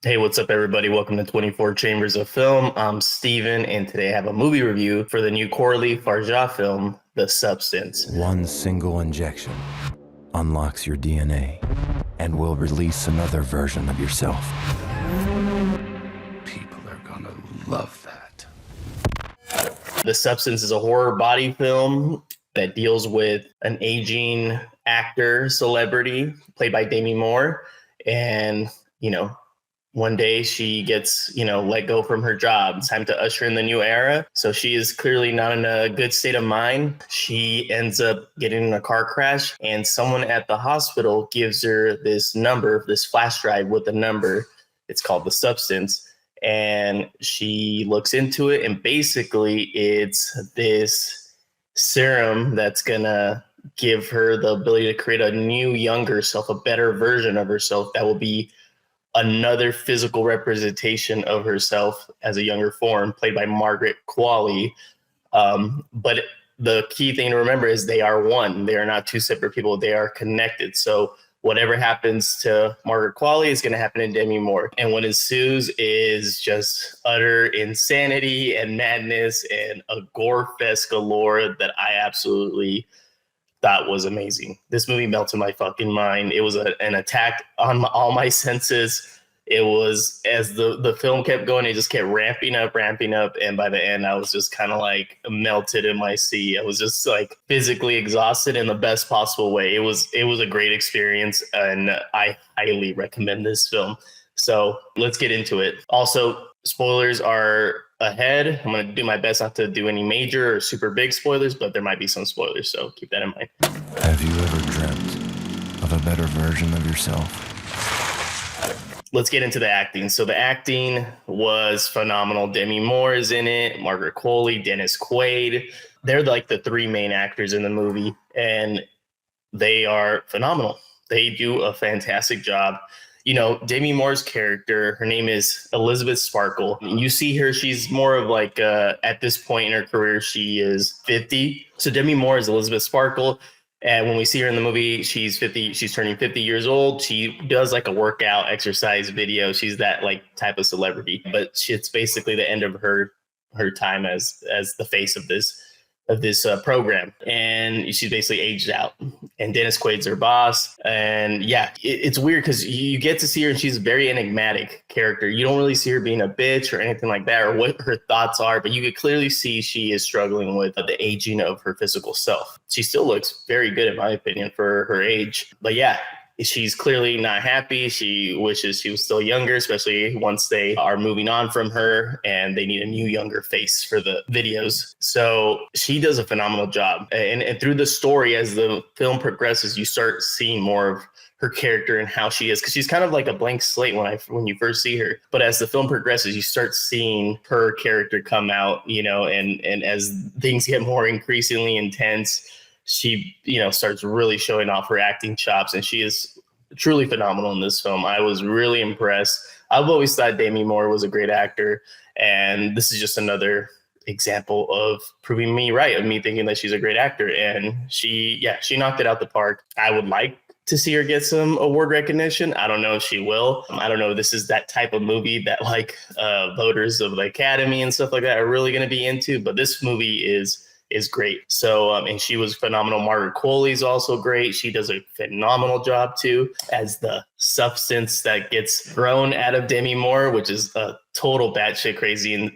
Hey, what's up, everybody? Welcome to 24 Chambers of Film. I'm Steven, and today I have a movie review for the new Coralie Fargeat film, The Substance. One single injection unlocks your DNA and will release another version of yourself. People are gonna love that. The Substance is a horror body film that deals with an aging actor celebrity played by Demi Moore. And, one day she gets, let go from her job. It's time to usher in the new era. So she is clearly not in a good state of mind. She ends up getting in a car crash, and someone at the hospital gives her this number, this flash drive with a number. It's called The Substance. And she looks into it, and basically it's this serum that's gonna give her the ability to create a new, younger self, a better version of herself that will be another physical representation of herself as a younger form, played by Margaret Qualley. But the key thing to remember is they are one. They are not two separate people. They are connected. So whatever happens to Margaret Qualley is going to happen to Demi Moore. And what ensues is just utter insanity and madness and a gore fest galore that I absolutely thought was amazing. This movie melted my fucking mind. It was an attack on all my senses. It was, as the film kept going, it just kept ramping up. And by the end, I was just kind of like melted in my seat. I was just like physically exhausted in the best possible way. It was a great experience, and I highly recommend this film. So let's get into it. Also, spoilers are ahead. I'm going to do my best not to do any major or super big spoilers, but there might be some spoilers, so keep that in mind. Have you ever dreamt of a better version of yourself? Let's get into the acting. So the acting was phenomenal. Demi Moore is in it, Margaret Qualley, Dennis Quaid. They're like the three main actors in the movie, and they are phenomenal. They do a fantastic job. Demi Moore's character, her name is Elizabeth Sparkle. You see her, she's more of like, at this point in her career, she is 50. So Demi Moore is Elizabeth Sparkle. And when we see her in the movie, she's 50, she's turning 50 years old. She does like a workout exercise video. She's that like type of celebrity, but it's basically the end of her time as the face of this program, and she's basically aged out. And Dennis Quaid's her boss, and yeah, it's weird because you get to see her, and she's a very enigmatic character. You don't really see her being a bitch or anything like that, or what her thoughts are, but you could clearly see she is struggling with the aging of her physical self. She still looks very good, in my opinion, for her age. But yeah, she's clearly not happy. She wishes she was still younger, especially once they are moving on from her and they need a new, younger face for the videos. So she does a phenomenal job. And through the story, as the film progresses, you start seeing more of her character and how she is, because she's kind of like a blank slate when you first see her. But as the film progresses, you start seeing her character come out, and as things get more increasingly intense, she, starts really showing off her acting chops, and she is truly phenomenal in this film. I was really impressed. I've always thought Demi Moore was a great actor, and this is just another example of proving me right, of me thinking that she's a great actor. And she knocked it out the park. I would like to see her get some award recognition. I don't know if she will. I don't know if this is that type of movie that like voters of the Academy and stuff like that are really going to be into, but this movie is great. So, and she was phenomenal. Margaret Qualley is also great. She does a phenomenal job too, as the substance that gets thrown out of Demi Moore, which is a total batshit crazy and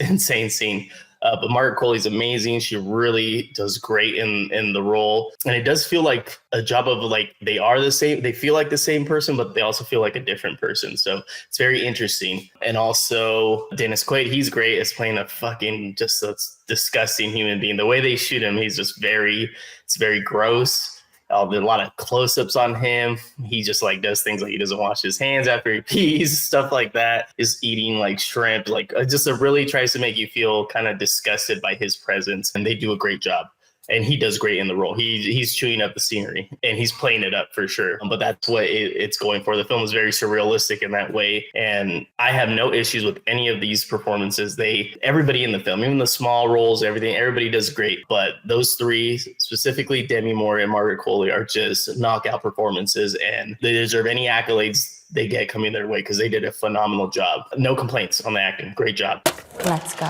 insane scene. But Margaret Qualley's amazing. She really does great in the role. And it does feel like a job of like, they are the same. They feel like the same person, but they also feel like a different person. So it's very interesting. And also Dennis Quaid, he's great as playing a fucking just a disgusting human being. The way they shoot him, he's just it's very gross. There's a lot of close-ups on him. He just like does things like he doesn't wash his hands after he pees, stuff like that. Is eating like shrimp, like just really tries to make you feel kind of disgusted by his presence, and they do a great job. And he does great in the role. He's chewing up the scenery, and he's playing it up for sure. But that's what it's going for. The film is very surrealistic in that way, and I have no issues with any of these performances. Everybody in the film, even the small roles, everybody does great. But those three, specifically Demi Moore and Margaret Qualley, are just knockout performances, and they deserve any accolades they get coming their way, because they did a phenomenal job. No complaints on the acting. Great job. Let's go.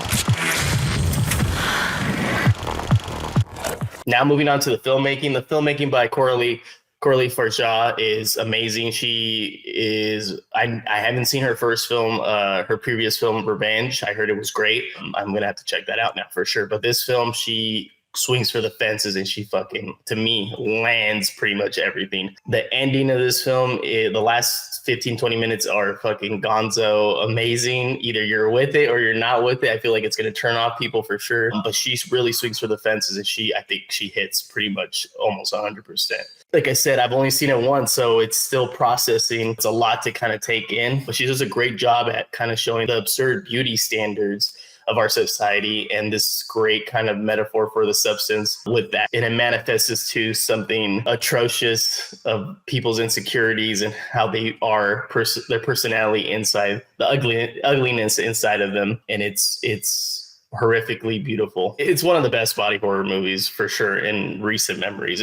Now moving on to the filmmaking. The filmmaking by Coralie Fargeat is amazing. She is, I haven't seen her first film, her previous film, Revenge. I heard it was great. I'm going to have to check that out now for sure. But this film, she swings for the fences and she fucking, to me, lands pretty much everything. The ending of this film, the last 15, 20 minutes are fucking gonzo amazing. Either you're with it or you're not with it. I feel like it's going to turn off people for sure. But she really swings for the fences, and I think she hits pretty much almost 100%. Like I said, I've only seen it once, so it's still processing. It's a lot to kind of take in, but she does a great job at kind of showing the absurd beauty standards of our society and this great kind of metaphor for the substance with that. And it manifests to something atrocious of people's insecurities and how they are, their personality inside, the ugliness inside of them. And it's horrifically beautiful. It's one of the best body horror movies for sure in recent memories.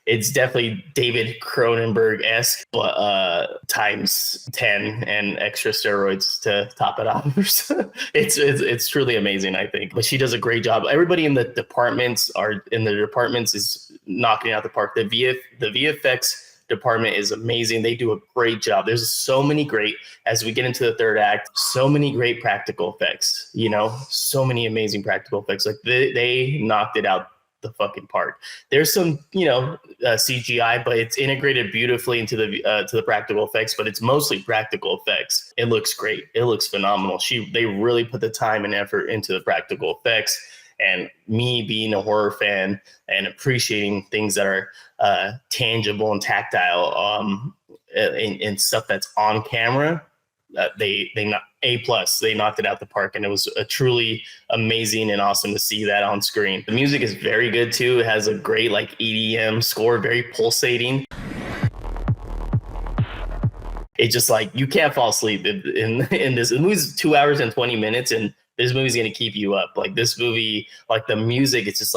It's definitely David Cronenberg-esque, but times 10 and extra steroids to top it off. It's truly amazing, I think. But she does a great job. Everybody in the departments is knocking out the park. The VFX department is amazing. They do a great job. There's so many great, as we get into the third act, so many great practical effects, so many amazing practical effects. Like they knocked it out the fucking park. There's some, CGI, but it's integrated beautifully into the practical effects, but it's mostly practical effects. It looks great. It looks phenomenal. They really put the time and effort into the practical effects. And me being a horror fan and appreciating things that are tangible and tactile and stuff that's on camera, they knocked it out the park, and it was a truly amazing and awesome to see that on screen. The music is very good too. It has a great EDM score, very pulsating. It's just you can't fall asleep in this. The movie's 2 hours and 20 minutes, and this movie's gonna keep you up. This movie, the music, it's just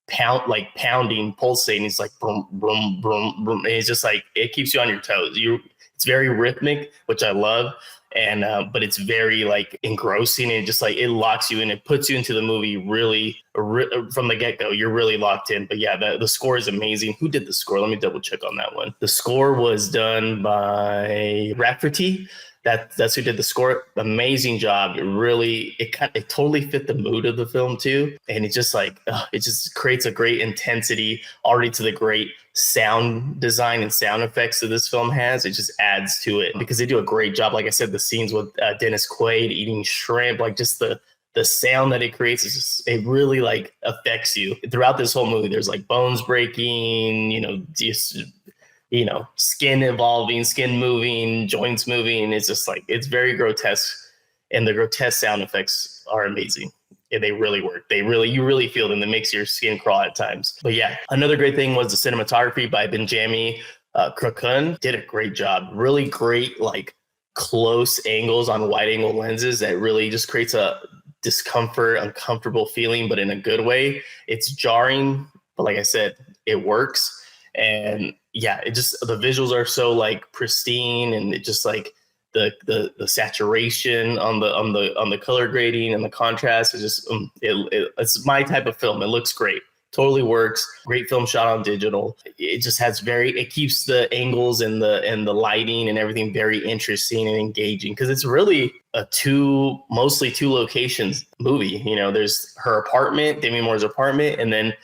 pounding, pulsating. It's boom, boom, boom, boom. And it's just it keeps you on your toes. It's very rhythmic, which I love. And but it's very engrossing, and just it locks you in. It puts you into the movie really from the get-go. You're really locked in. But yeah, the score is amazing. Who did the score? Let me double check on that one. The score was done by Rafferty. That's who did the score. Amazing job. It totally fit the mood of the film too. And it just it just creates a great intensity already to the great sound design and sound effects that this film has. It just adds to it because they do a great job. Like I said, the scenes with Dennis Quaid eating shrimp, just the sound that it creates is just, it really affects you throughout this whole movie. There's bones breaking, skin evolving, skin moving, joints moving. It's just it's very grotesque, and the grotesque sound effects are amazing. And they really work. You really feel them. It makes your skin crawl at times. But yeah, another great thing was the cinematography by Benjamin Krakun. Did a great job. Really great, close angles on wide angle lenses that really just creates a discomfort, uncomfortable feeling, but in a good way. It's jarring, but like I said, it works. And yeah, the visuals are so pristine, and it just the saturation on the color grading and the contrast is just it's my type of film. It looks great. Totally works. Great film shot on digital. It just has it keeps the angles and the lighting and everything very interesting and engaging, because it's really mostly two locations movie. There's her apartment, Demi Moore's apartment, and then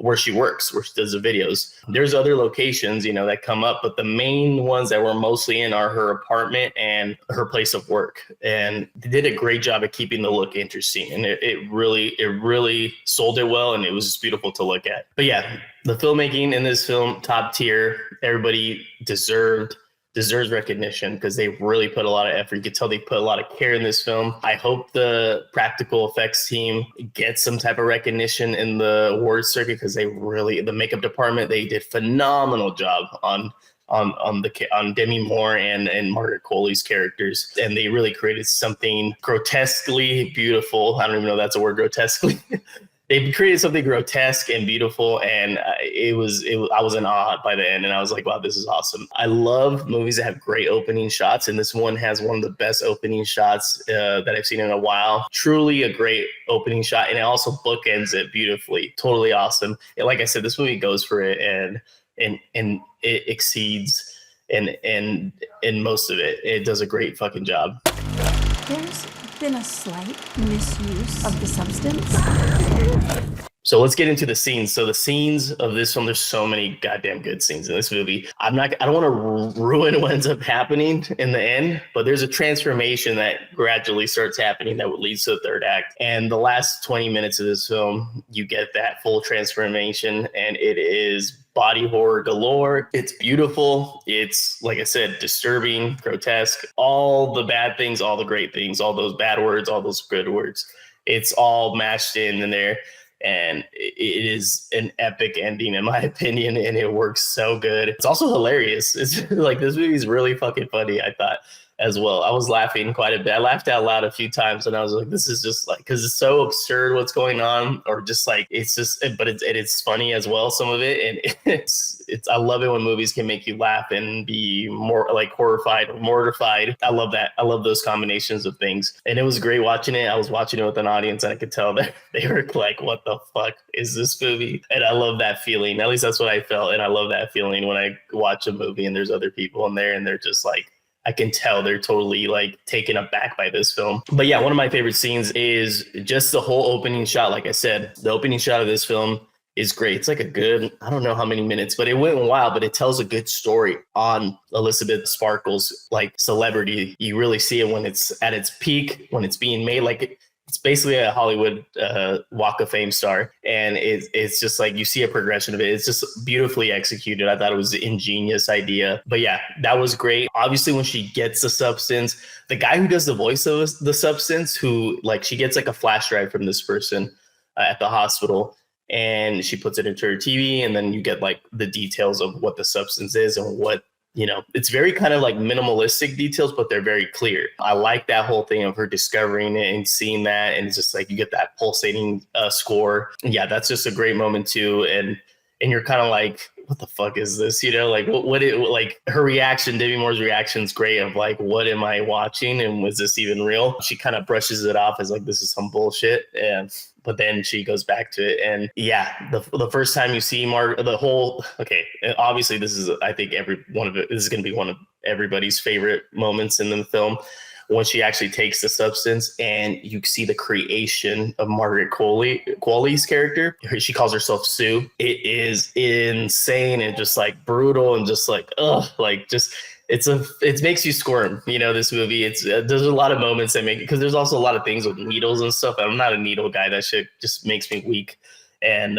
where she works, where she does the videos. There's other locations, that come up, but the main ones that we're mostly in are her apartment and her place of work. And they did a great job at keeping the look interesting. And it really sold it well, and it was just beautiful to look at. But yeah, the filmmaking in this film, top tier. Everybody deserves recognition because they really put a lot of effort. You could tell they put a lot of care in this film. I hope the practical effects team gets some type of recognition in the awards circuit, because the makeup department, they did phenomenal job on Demi Moore and Margaret Qualley's characters, and they really created something grotesquely beautiful. I don't even know if that's a word, grotesquely. they created something grotesque and beautiful, and I was in awe by the end, and I was like, wow, this is awesome. I love movies that have great opening shots, and this one has one of the best opening shots that I've seen in a while. Truly a great opening shot, and it also bookends it beautifully. Totally awesome. And like I said, this movie goes for it, and it exceeds and most of it. It does a great fucking job. There's been a slight misuse of the substance. So let's get into the scenes. So the scenes of this film, there's so many goddamn good scenes in this movie. I don't want to ruin what ends up happening in the end, but there's a transformation that gradually starts happening that leads to the third act. And the last 20 minutes of this film, you get that full transformation, and it is body horror galore. It's beautiful. It's, like I said, disturbing, grotesque, all the bad things, all the great things, all those bad words, all those good words. It's all mashed in there. And it is an epic ending, in my opinion, and it works so good. It's also hilarious. It's like, this movie is really fucking funny, I thought, as well. I was laughing quite a bit. I laughed out loud a few times, and I was like, this is just like, because it's so absurd what's going on, or just like, it's just, but it's funny as well, some of it. And it's I love it when movies can make you laugh and be more like horrified or mortified. I love that. I love those combinations of things. And it was great watching it. I was watching it with an audience, and I could tell that they were like, what the fuck is this movie? And I love that feeling. At least that's what I felt. And I love that feeling when I watch a movie and there's other people in there and they're just like, I can tell they're totally like taken aback by this film. But yeah, one of my favorite scenes is just the whole opening shot. Like I said, the opening shot of this film is great. It's like a good, I don't know how many minutes, but it went a while, but it tells a good story on Elizabeth Sparkle's like celebrity. You really see it when it's at its peak, when it's being made. Like, it's basically a Hollywood Walk of Fame star. And it's just like, you see a progression of it. It's just beautifully executed. I thought it was an ingenious idea. But yeah, that was great. Obviously, when she gets the substance, the guy who does the voice of the substance, who like, she gets like a flash drive from this person at the hospital, and she puts it into her TV, and then you get like the details of what the substance is and what, you know, it's very kind of like minimalistic details, but they're very clear. I like that whole thing of her discovering it and seeing that. And it's just like, you get that pulsating score. Yeah, that's just a great moment too. And you're kind of like, what the fuck is this? You know, like like her reaction, Demi Moore's reaction is great of like, what am I watching? And was this even real? She kind of brushes it off as like, this is some bullshit. But then she goes back to it. And yeah, the first time you see obviously this is, I think this is going to be one of everybody's favorite moments in the film, when she actually takes the substance and you see the creation of Margaret Qualley's character. She calls herself Sue. It is insane and just like brutal and just like, like just, it makes you squirm, you know, this movie. There's a lot of moments that make it, because there's also a lot of things with needles and stuff. I'm not a needle guy. That shit just makes me weak. And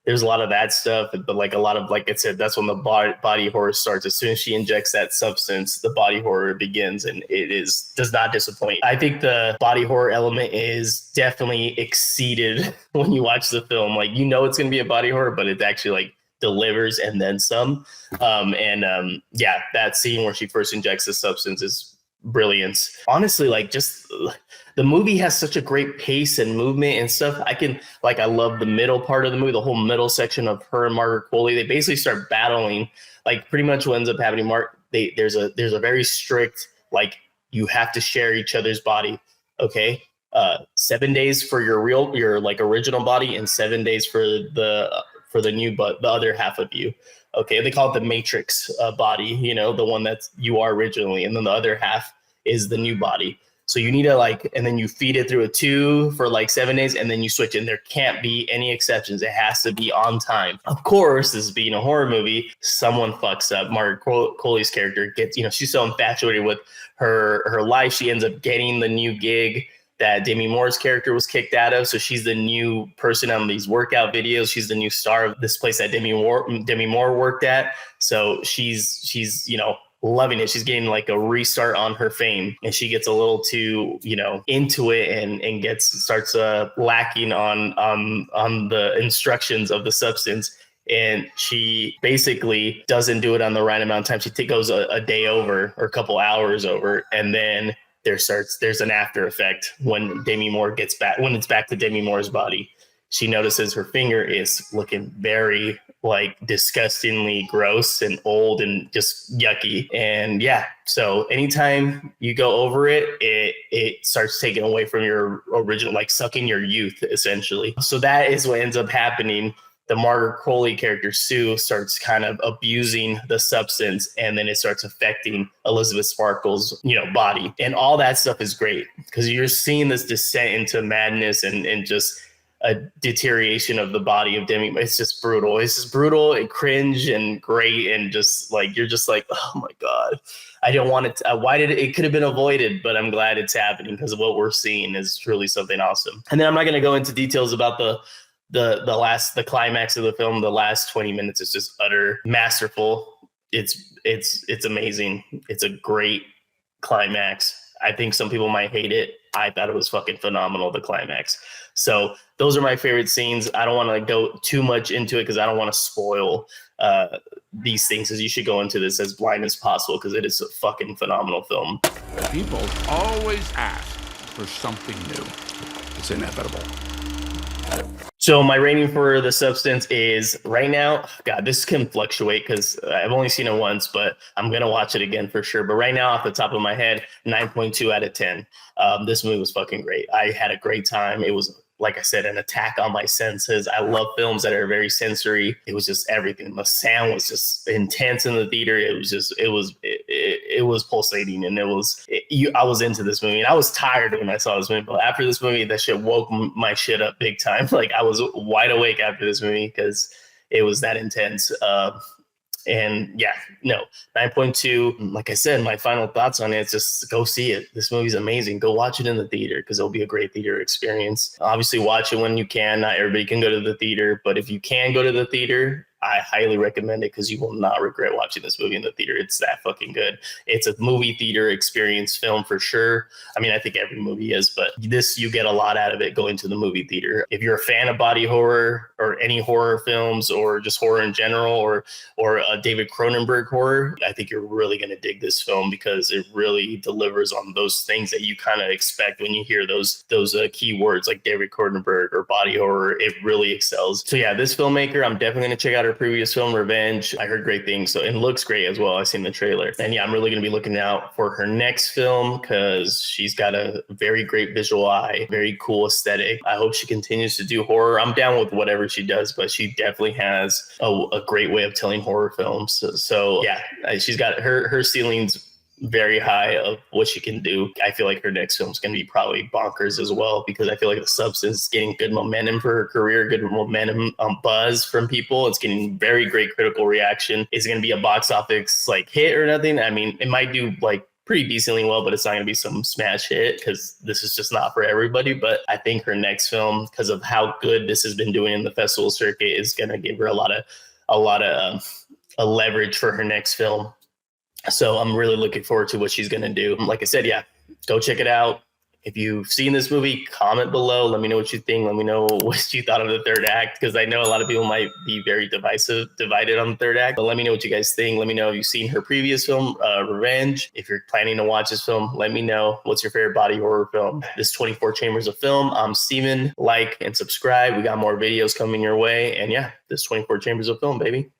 there's a lot of that stuff, but like a lot of, like I said, that's when the body horror starts. As soon as she injects that substance, the body horror begins, and does not disappoint. I think the body horror element is definitely exceeded when you watch the film. Like, you know, it's going to be a body horror, but it's actually like delivers and then some. Yeah, that scene where she first injects the substance is brilliance. Honestly, like, just the movie has such a great pace and movement and stuff. I love the middle part of the movie, the whole middle section of her and Margaret Qualley. They basically start battling. Like, pretty much what ends up happening, there's a very strict, like, you have to share each other's body. Okay. 7 days for your like original body, and 7 days for the the other half of you. Okay. They call it the matrix body, you know, the one that you are originally. And then the other half is the new body. So you need to and then you feed it through a tube for like 7 days, and then you switch, and there can't be any exceptions. It has to be on time. Of course, this being a horror movie, someone fucks up. Margaret Qualley's character gets, she's so infatuated with her life. She ends up getting the new gig that Demi Moore's character was kicked out of. So she's the new person on these workout videos. She's the new star of this place that Demi Moore worked at. So she's loving it. She's getting like a restart on her fame, and she gets a little too, into it and starts lacking on the instructions of the substance. And she basically doesn't do it on the right amount of time. She goes a day over or a couple hours over, and then there's an after effect when Demi Moore gets back, when it's back to Demi Moore's body. she notices her finger is looking very like disgustingly gross and old and just yucky. And yeah, so anytime you go over it, it starts taking away from your original, like sucking your youth essentially. So that is what ends up happening. The Margaret Qualley character, Sue, starts kind of abusing the substance, and then it starts affecting Elizabeth Sparkle's, body. And all that stuff is great because you're seeing this descent into madness and just a deterioration of the body of Demi. It's just brutal. It's just brutal and cringe and great. And just like, you're just like, oh my God, I don't want it. It could have been avoided, but I'm glad it's happening because of what we're seeing is truly something awesome. And then I'm not going to go into details about the climax of the film. The last 20 minutes is just utter masterful. It's amazing. It's a great climax. I think some people might hate it. I thought it was fucking phenomenal, the climax. So those are my favorite scenes. I don't want to go too much into it because I don't want to spoil these things, as you should go into this as blind as possible because it is a fucking phenomenal film. People always ask for something new. It's inevitable. So my rating for The Substance is right now, God, this can fluctuate because I've only seen it once, but I'm going to watch it again for sure. But right now, off the top of my head, 9.2 out of 10. This movie was fucking great. I had a great time. It was, like I said, an attack on my senses. I love films that are very sensory. It was just everything. The sound was just intense in the theater. It was pulsating, and I was into this movie, and I was tired when I saw this movie. But after this movie, that shit woke my shit up big time. Like I was wide awake after this movie because it was that intense. And yeah, no, 9.2. Like I said, my final thoughts on it is just go see it. This movie's amazing. Go watch it in the theater because it'll be a great theater experience. Obviously, watch it when you can. Not everybody can go to the theater, but if you can go to the theater, I highly recommend it because you will not regret watching this movie in the theater. It's that fucking good. It's a movie theater experience film for sure. I mean, I think every movie is, but this, you get a lot out of it going to the movie theater. If you're a fan of body horror or any horror films or just horror in general or a David Cronenberg horror, I think you're really going to dig this film because it really delivers on those things that you kind of expect when you hear those key words like David Cronenberg or body horror. It really excels. So yeah, this filmmaker, I'm definitely going to check out her previous film, Revenge. I heard great things. So it looks great as well. I've seen the trailer. And yeah, I'm really going to be looking out for her next film because she's got a very great visual eye, very cool aesthetic. I hope she continues to do horror. I'm down with whatever she does, but she definitely has a great way of telling horror films. So yeah, she's got her ceilings very high of what she can do. I feel like her next film is going to be probably bonkers as well because I feel like The Substance is getting good momentum for her career, good momentum buzz from people. It's getting very great critical reaction. Is it going to be a box office like hit or nothing? I mean, it might do like pretty decently well, but it's not going to be some smash hit because this is just not for everybody. But I think her next film, because of how good this has been doing in the festival circuit, is going to give her a lot of leverage for her next film. So I'm really looking forward to what she's going to do. Like I said, yeah, go check it out. If you've seen this movie, comment below. Let me know what you think. Let me know what you thought of the third act, because I know a lot of people might be very divided on the third act. But let me know what you guys think. Let me know if you've seen her previous film, Revenge. If you're planning to watch this film, let me know. What's your favorite body horror film? This 24 Chambers of Film. I'm Steven. Like and subscribe. We got more videos coming your way. And yeah, this 24 Chambers of Film, baby.